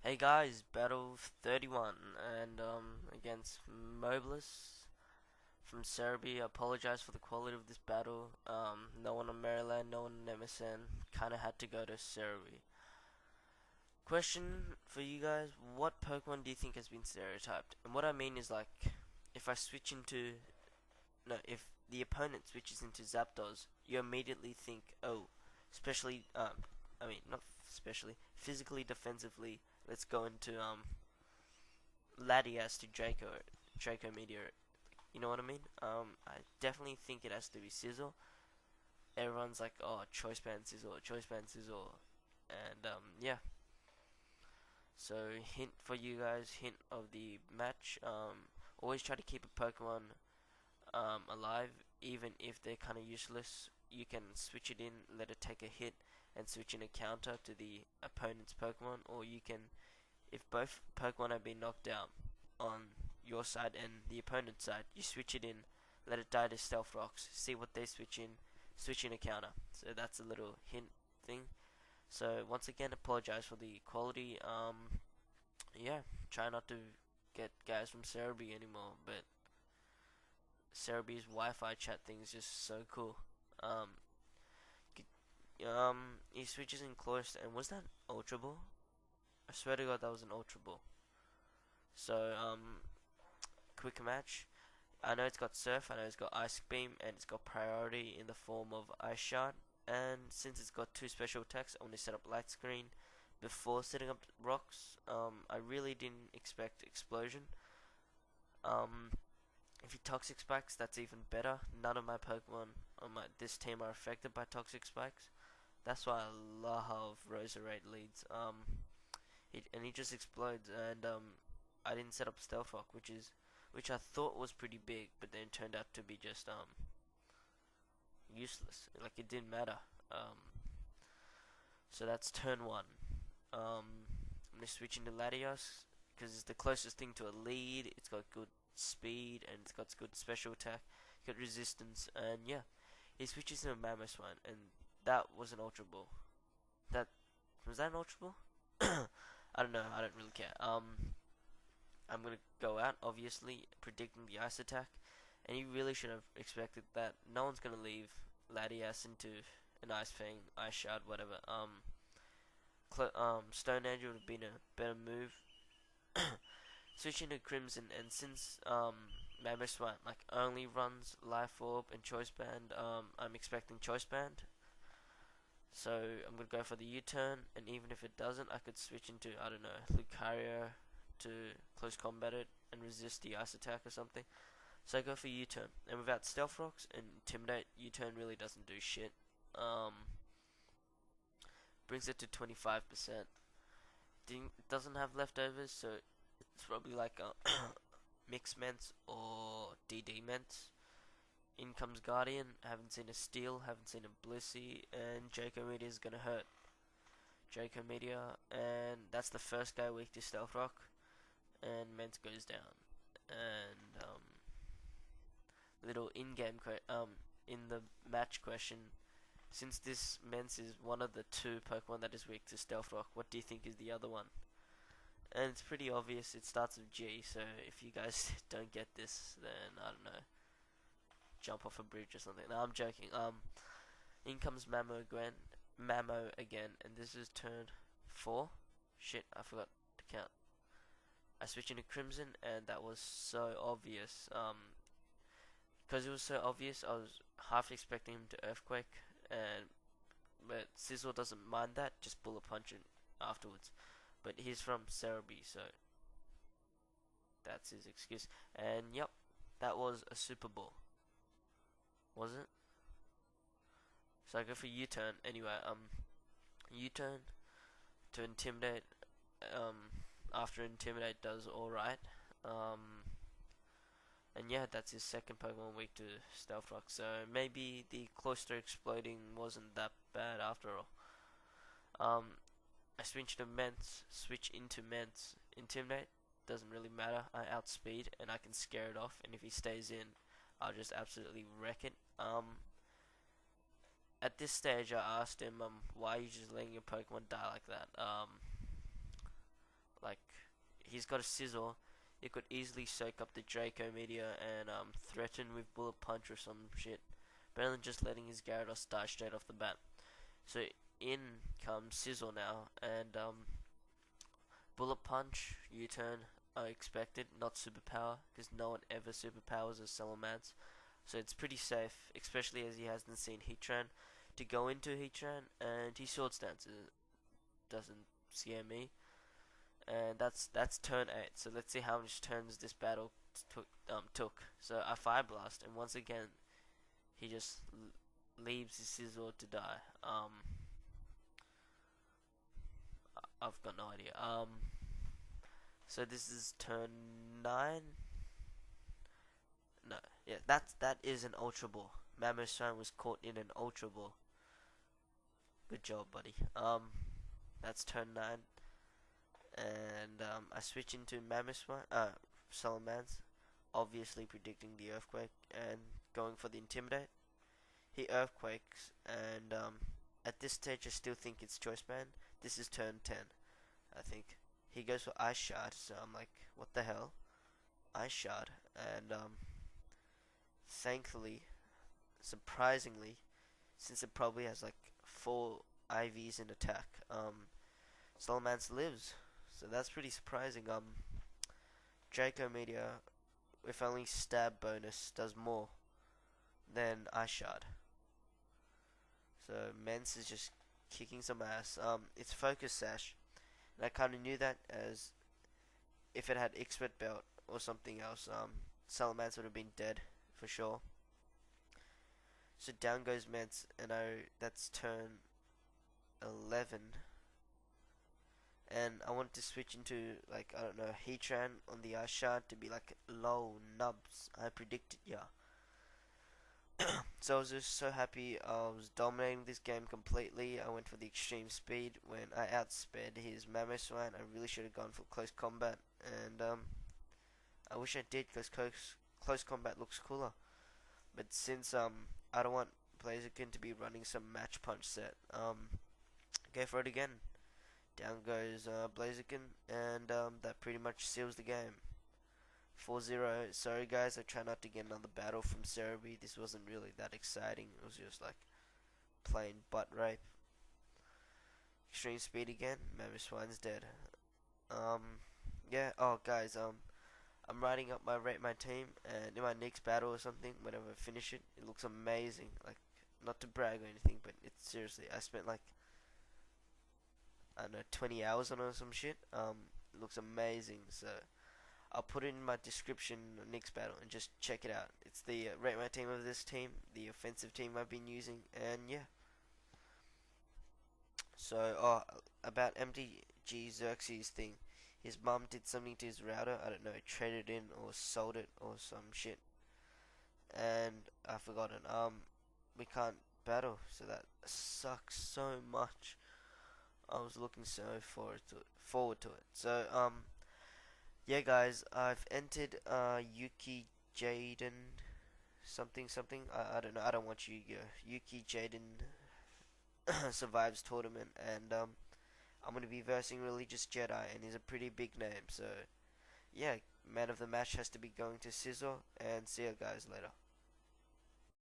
Hey guys, battle 31 and against Mobius from Serebii. I apologize for the quality of this battle. No one on Marriland, no one on MSN. Kinda had to go to Serebii. Question for you guys, what Pokemon do you think has been stereotyped? And what I mean is like, if I switch into, no, if the opponent switches into Zapdos, you immediately think, oh, especially, not especially, physically, defensively, let's go into Latias to Draco Meteor. You know what I mean? I definitely think it has to be Sizzle. Everyone's like, oh, Choice Band Sizzle, Choice Band Sizzle, and yeah. So hint for you guys, hint of the match. Always try to keep a Pokemon alive, even if they're kind of useless. You can switch it in, let it take a hit, and switch in a counter to the opponent's Pokemon, or you can, if both Pokemon have been knocked down on your side and the opponent's side, you switch it in, let it die to Stealth Rocks, see what they switch in a counter. So that's a little hint thing. So once again, apologize for the quality. Yeah, try not to get guys from Serebii anymore, but Serebii's Wi-Fi chat thing is just so cool. Um, he switches in close, and was that Ultra Ball? I swear to God that was an Ultra Ball. So, quick match. I know it's got Surf, I know it's got Ice Beam, and it's got priority in the form of Ice Shard. And since it's got two special attacks, I want to set up Light Screen before setting up rocks. I really didn't expect Explosion. If he Toxic Spikes, that's even better. None of my Pokemon on this team are affected by Toxic Spikes. That's why I love Roserade leads. He just explodes, and I didn't set up Stealth Rock, which I thought was pretty big, but then turned out to be just useless. Like it didn't matter. So that's turn one. I'm gonna switch into Latias because it's the closest thing to a lead. It's got good speed and it's got good special attack, good resistance, and yeah, he switches to a Mamoswine, and that was an Ultra Ball. That was that an Ultra Ball? I don't know. I don't really care. I'm gonna go out, obviously, predicting the ice attack, and you really should have expected that. No one's gonna leave Latias into an Ice Fang, Ice Shard, whatever. Stone Angel would have been a better move. Switching to Crimson, and since Mamoswine like only runs Life Orb and Choice Band, I'm expecting Choice Band. So I'm gonna go for the U-turn, and even if it doesn't, I could switch into, I don't know, Lucario to close combat it and resist the ice attack or something. So I go for U-turn, and without Stealth Rocks and Intimidate, U-turn really doesn't do shit. Brings it to 25%. Doesn't have leftovers, so it's probably like a Mix Ments or DD Ments. In comes Guardian. Haven't seen a Steel, haven't seen a Blissey, and Draco Meteor is gonna hurt. Draco Meteor, and that's the first guy weak to Stealth Rock, and Ments goes down. And little in-game in the match question. Since this Ments is one of the two Pokemon that is weak to Stealth Rock, what do you think is the other one? And it's pretty obvious, it starts with G, so if you guys don't get this, then I don't know, jump off a bridge or something. No, I'm joking. In comes Mamo again, and this is turn 4. Shit, I forgot to count. I switch into Crimson, and that was so obvious. Because it was so obvious, I was half expecting him to Earthquake, but Sizzle doesn't mind that, just Bullet Punch it afterwards. But he's from Serebii, so that's his excuse. And yep, that was a Super Ball. Was it? So I go for U-turn anyway. U-turn to Intimidate. After Intimidate does alright. And yeah, that's his second Pokemon weak to Stealth Rock. So maybe the close to exploding wasn't that bad after all. I switch to Ments. Switch into Ments. Intimidate doesn't really matter. I outspeed and I can scare it off. And if he stays in, I'll just absolutely wreck it. At this stage, I asked him, why are you just letting your Pokemon die like that? he's got a scissor. He could easily soak up the Draco meteor and threaten with bullet punch or some shit, rather than just letting his Gyarados die straight off the bat. So in comes Sizzle now, and bullet punch, U-turn are expected, not superpower, because no one ever superpowers a Salamence. So it's pretty safe, especially as he hasn't seen Heatran to go into Heatran, and he Sword Stances. Doesn't scare me. And that's turn 8. So let's see how much turns this battle took. So I Fire Blast, and once again, he just leaves his Scizor to die. I've got no idea. So this is turn 9. No, yeah, that is an Ultra Ball. Mamoswine was caught in an Ultra Ball. Good job, buddy. That's turn 9. And I switch into Mamoswine, Salamence, obviously predicting the Earthquake and going for the Intimidate. He Earthquakes, and at this stage I still think it's Choice Band. This is turn 10, I think. He goes for Ice Shard, so I'm like, what the hell? Ice Shard, and thankfully, surprisingly, since it probably has like 4 IVs in attack, Salamence lives, so that's pretty surprising. Draco Meteor with only stab bonus does more than Ice Shard, so Mence is just kicking some ass. It's Focus Sash, and I kind of knew that, as if it had Expert Belt or something else, Salamence would have been dead for sure. So down goes Mence, and that's turn 11. And I want to switch into, like, I don't know, Heatran on the Ice Shard to be like, low nubs, I predicted ya. So I was just so happy. I was dominating this game completely. I went for the extreme speed when I outsped his Mamoswine. I really should have gone for close combat, and I wish I did, because close combat looks cooler. But since I don't want Blaziken to be running some match punch set, go for it again. Down goes Blaziken, and that pretty much seals the game. 4-0. Sorry guys, I try not to get another battle from Serebii. This wasn't really that exciting. It was just like plain butt rape. Extreme speed again. Mamoswine's dead. Yeah. Oh guys, I'm writing up my team, and in my next battle or something, whenever I finish it, it looks amazing. Like, not to brag or anything, but it's seriously, I spent like, I don't know, 20 hours on it or some shit. It looks amazing. So I'll put it in my description next battle, and just check it out. It's the rate my team of this team, the offensive team I've been using, and yeah. So, about MTG Xerxes thing. His mum did something to his router, I don't know, traded in or sold it or some shit. And I've forgotten. We can't battle, so that sucks so much. I was looking so forward to it. So, yeah guys, I've entered Yuki Jaden something. I don't know, I don't want Yuki Jaden survives tournament, and I'm gonna be versing Religious Jedi, and he's a pretty big name. So yeah, man of the match has to be going to Scizor, and see you guys later.